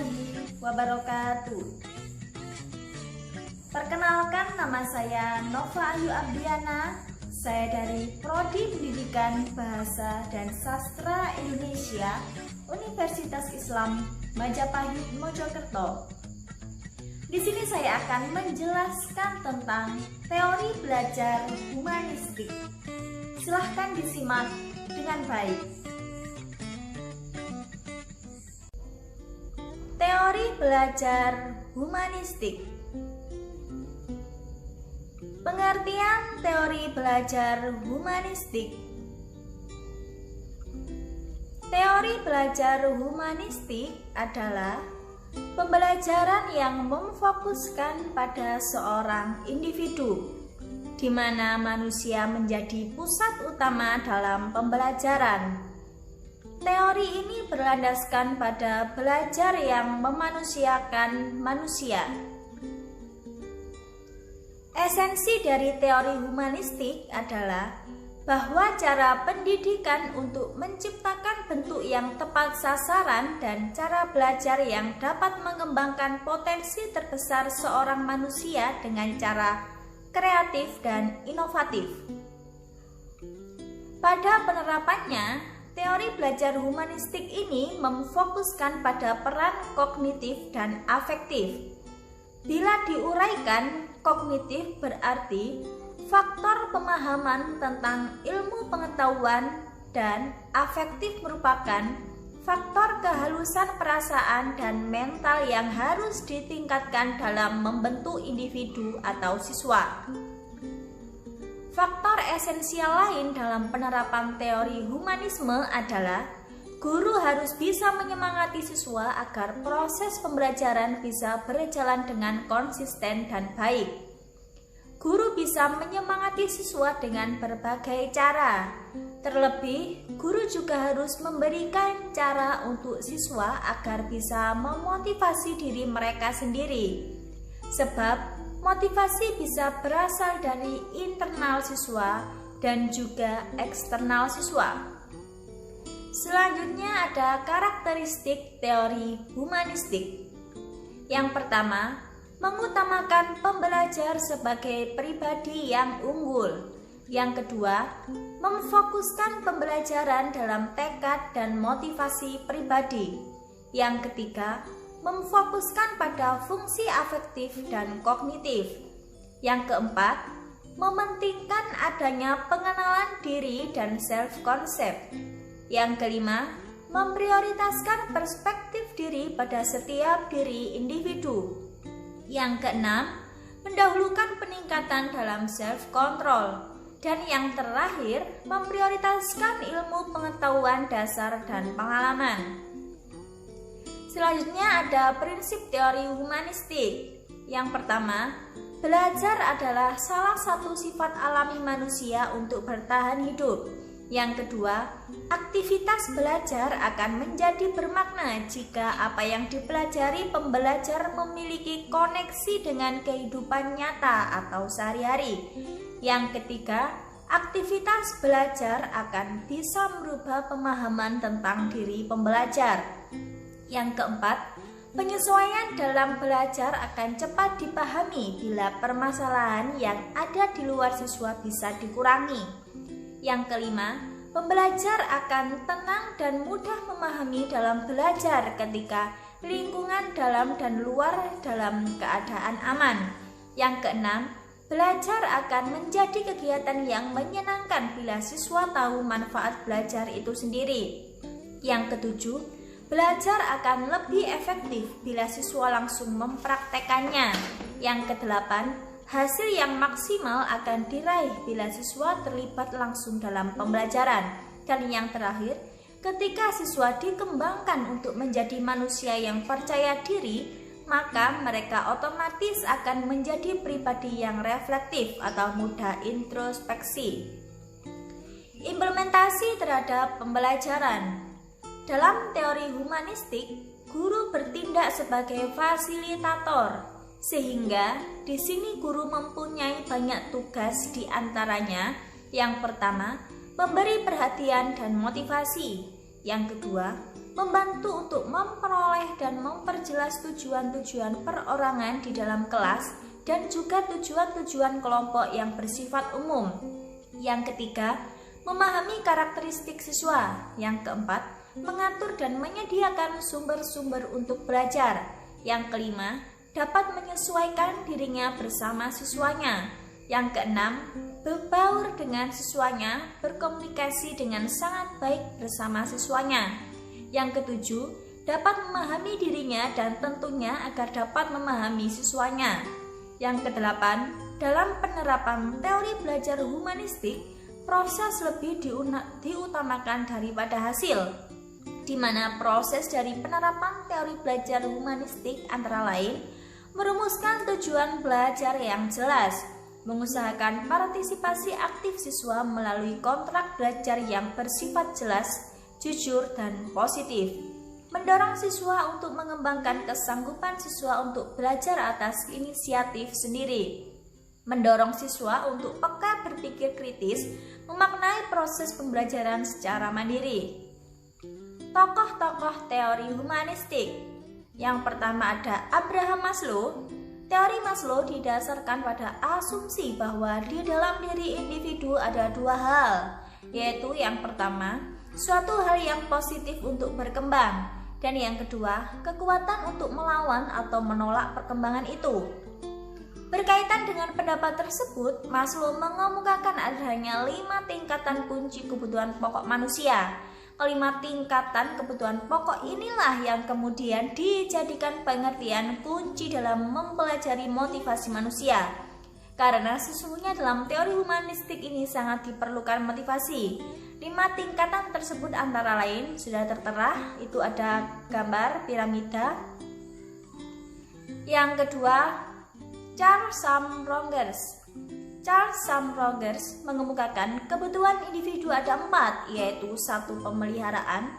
warahmatullahi wabarakatuh. Perkenalkan, nama saya Nova Ayu Abdiana. Saya dari Prodi Pendidikan Bahasa dan Sastra Indonesia, Universitas Islam Majapahit Mojokerto. Di sini saya akan menjelaskan tentang teori belajar humanistik. Silahkan disimak dengan baik. Teori belajar humanistik. Pengertian teori belajar humanistik. Teori belajar humanistik adalah pembelajaran yang memfokuskan pada seorang individu, di mana manusia menjadi pusat utama dalam pembelajaran. Teori ini berlandaskan pada belajar yang memanusiakan manusia. Esensi dari teori humanistik adalah bahwa cara pendidikan untuk menciptakan bentuk yang tepat sasaran dan cara belajar yang dapat mengembangkan potensi terbesar seorang manusia dengan cara kreatif dan inovatif. Pada penerapannya, teori belajar humanistik ini memfokuskan pada peran kognitif dan afektif. Bila diuraikan, kognitif berarti faktor pemahaman tentang ilmu pengetahuan, dan afektif merupakan faktor kehalusan perasaan dan mental yang harus ditingkatkan dalam membentuk individu atau siswa. Faktor esensial lain dalam penerapan teori humanisme adalah guru harus bisa menyemangati siswa agar proses pembelajaran bisa berjalan dengan konsisten dan baik. Guru bisa menyemangati siswa dengan berbagai cara. Terlebih, guru juga harus memberikan cara untuk siswa agar bisa memotivasi diri mereka sendiri. Sebab motivasi bisa berasal dari internal siswa dan juga eksternal siswa. Selanjutnya ada karakteristik teori humanistik. Yang pertama, mengutamakan pembelajar sebagai pribadi yang unggul. Yang kedua, memfokuskan pembelajaran dalam tekad dan motivasi pribadi. Yang ketiga, memfokuskan pada fungsi afektif dan kognitif. Yang keempat, mementingkan adanya pengenalan diri dan self-concept. Yang kelima, memprioritaskan perspektif diri pada setiap diri individu. Yang keenam, mendahulukan peningkatan dalam self-control. Dan yang terakhir, memprioritaskan ilmu pengetahuan dasar dan pengalaman. Selanjutnya ada prinsip teori humanistik. Yang pertama, belajar adalah salah satu sifat alami manusia untuk bertahan hidup. Yang kedua, aktivitas belajar akan menjadi bermakna jika apa yang dipelajari pembelajar memiliki koneksi dengan kehidupan nyata atau sehari-hari. Yang ketiga, aktivitas belajar akan bisa merubah pemahaman tentang diri pembelajar. Yang keempat, penyesuaian dalam belajar akan cepat dipahami bila permasalahan yang ada di luar siswa bisa dikurangi. Yang kelima, pembelajar akan tenang dan mudah memahami dalam belajar ketika lingkungan dalam dan luar dalam keadaan aman. Yang keenam, belajar akan menjadi kegiatan yang menyenangkan bila siswa tahu manfaat belajar itu sendiri. Yang ketujuh, belajar akan lebih efektif bila siswa langsung mempraktekannya. Yang kedelapan, hasil yang maksimal akan diraih bila siswa terlibat langsung dalam pembelajaran. Dan yang terakhir, ketika siswa dikembangkan untuk menjadi manusia yang percaya diri, maka mereka otomatis akan menjadi pribadi yang reflektif atau mudah introspeksi. Implementasi terhadap pembelajaran. Dalam teori humanistik, guru bertindak sebagai fasilitator, sehingga di sini guru mempunyai banyak tugas, di antaranya yang pertama, memberi perhatian dan motivasi. Yang kedua, membantu untuk memperoleh dan memperjelas tujuan-tujuan perorangan di dalam kelas dan juga tujuan-tujuan kelompok yang bersifat umum. Yang ketiga, memahami karakteristik siswa. Yang keempat, mengatur dan menyediakan sumber-sumber untuk belajar. Yang kelima, dapat menyesuaikan dirinya bersama siswanya. Yang keenam, berbaur dengan siswanya, berkomunikasi dengan sangat baik bersama siswanya. Yang ketujuh, dapat memahami dirinya dan tentunya agar dapat memahami siswanya. Yang kedelapan, dalam penerapan teori belajar humanistik, proses lebih diutamakan daripada hasil, di mana proses dari penerapan teori belajar humanistik antara lain merumuskan tujuan belajar yang jelas, mengusahakan partisipasi aktif siswa melalui kontrak belajar yang bersifat jelas, jujur, dan positif, mendorong siswa untuk mengembangkan kesanggupan siswa untuk belajar atas inisiatif sendiri, mendorong siswa untuk peka berpikir kritis, memaknai proses pembelajaran secara mandiri. Tokoh-tokoh teori humanistik. Yang pertama ada Abraham Maslow. Teori Maslow didasarkan pada asumsi bahwa di dalam diri individu ada dua hal, yaitu yang pertama, suatu hal yang positif untuk berkembang, dan yang kedua, kekuatan untuk melawan atau menolak perkembangan itu. Berkaitan dengan pendapat tersebut, Maslow mengemukakan adanya 5 tingkatan kunci kebutuhan pokok manusia. Kelima tingkatan kebutuhan pokok inilah yang kemudian dijadikan pengertian kunci dalam mempelajari motivasi manusia. Karena sesungguhnya dalam teori humanistik ini sangat diperlukan motivasi. 5 tingkatan tersebut antara lain sudah tertera, itu ada gambar piramida. Yang kedua, Charles Sam Rogers. Charles Sam Rogers mengemukakan kebutuhan individu ada 4, yaitu 1 pemeliharaan,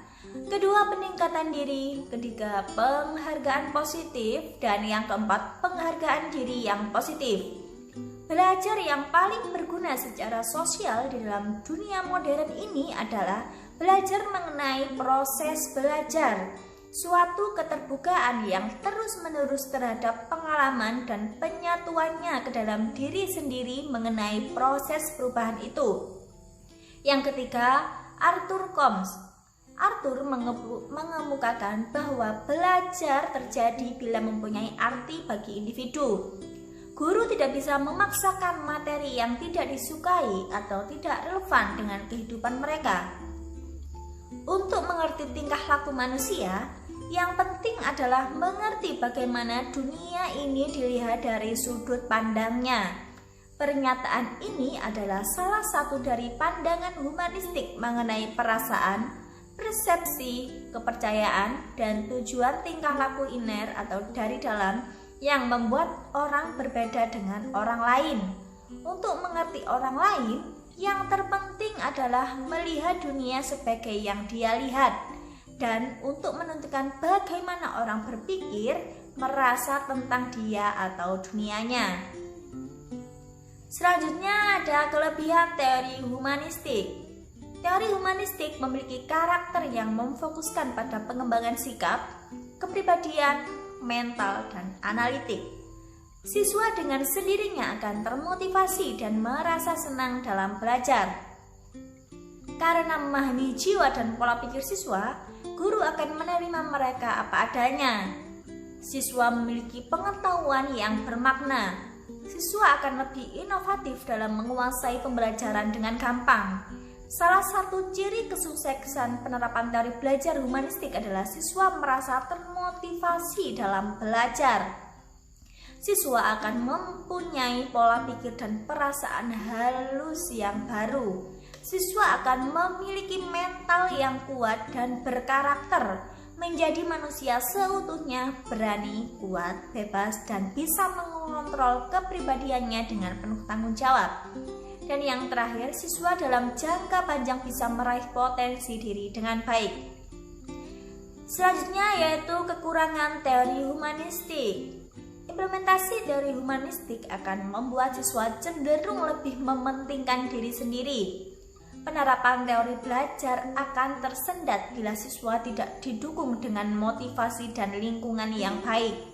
2 peningkatan diri, 3 penghargaan positif, dan yang keempat penghargaan diri yang positif. Belajar yang paling berguna secara sosial di dalam dunia modern ini adalah belajar mengenai proses belajar, suatu keterbukaan yang terus-menerus terhadap pengalaman dan penyatuannya ke dalam diri sendiri mengenai proses perubahan itu. Yang ketiga, Arthur Combs. Arthur mengemukakan bahwa belajar terjadi bila mempunyai arti bagi individu. Guru tidak bisa memaksakan materi yang tidak disukai atau tidak relevan dengan kehidupan mereka. Untuk mengerti tingkah laku manusia, yang penting adalah mengerti bagaimana dunia ini dilihat dari sudut pandangnya. Pernyataan ini adalah salah satu dari pandangan humanistik mengenai perasaan, persepsi, kepercayaan, dan tujuan tingkah laku inner atau dari dalam yang membuat orang berbeda dengan orang lain. Untuk mengerti orang lain, yang terpenting adalah melihat dunia sebagai yang dia lihat, dan untuk menentukan bagaimana orang berpikir, merasa tentang dia atau dunianya. Selanjutnya ada kelebihan teori humanistik. Teori humanistik memiliki karakter yang memfokuskan pada pengembangan sikap, kepribadian, mental, dan analitik. Siswa dengan sendirinya akan termotivasi dan merasa senang dalam belajar. Karena memahami jiwa dan pola pikir siswa, guru akan menerima mereka apa adanya. Siswa memiliki pengetahuan yang bermakna. Siswa akan lebih inovatif dalam menguasai pembelajaran dengan gampang. Salah satu ciri kesuksesan penerapan teori belajar humanistik adalah siswa merasa termotivasi dalam belajar. Siswa akan mempunyai pola pikir dan perasaan halus yang baru. Siswa akan memiliki mental yang kuat dan berkarakter, menjadi manusia seutuhnya, berani, kuat, bebas, dan bisa mengontrol kepribadiannya dengan penuh tanggung jawab. Dan yang terakhir, siswa dalam jangka panjang bisa meraih potensi diri dengan baik. Selanjutnya yaitu kekurangan teori humanistik. Implementasi teori humanistik akan membuat siswa cenderung lebih mementingkan diri sendiri. Penerapan teori belajar akan tersendat bila siswa tidak didukung dengan motivasi dan lingkungan yang baik.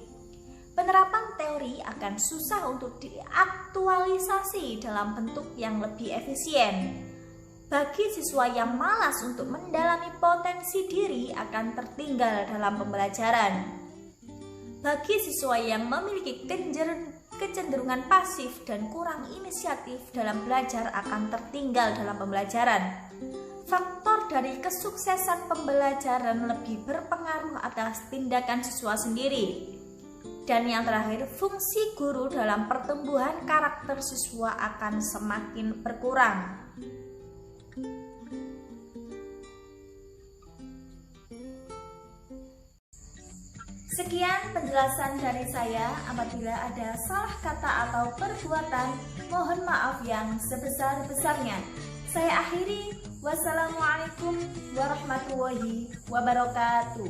Penerapan teori akan susah untuk diaktualisasi dalam bentuk yang lebih efisien. Bagi siswa yang malas untuk mendalami potensi diri akan tertinggal dalam pembelajaran. Bagi siswa yang memiliki kecenderungan pasif dan kurang inisiatif dalam belajar akan tertinggal dalam pembelajaran. Faktor dari kesuksesan pembelajaran lebih berpengaruh atas tindakan siswa sendiri. Dan yang terakhir, fungsi guru dalam pertumbuhan karakter siswa akan semakin berkurang. Sekian penjelasan dari saya. Apabila ada salah kata atau perbuatan, mohon maaf yang sebesar-besarnya. Saya akhiri. Wassalamualaikum warahmatullahi wabarakatuh.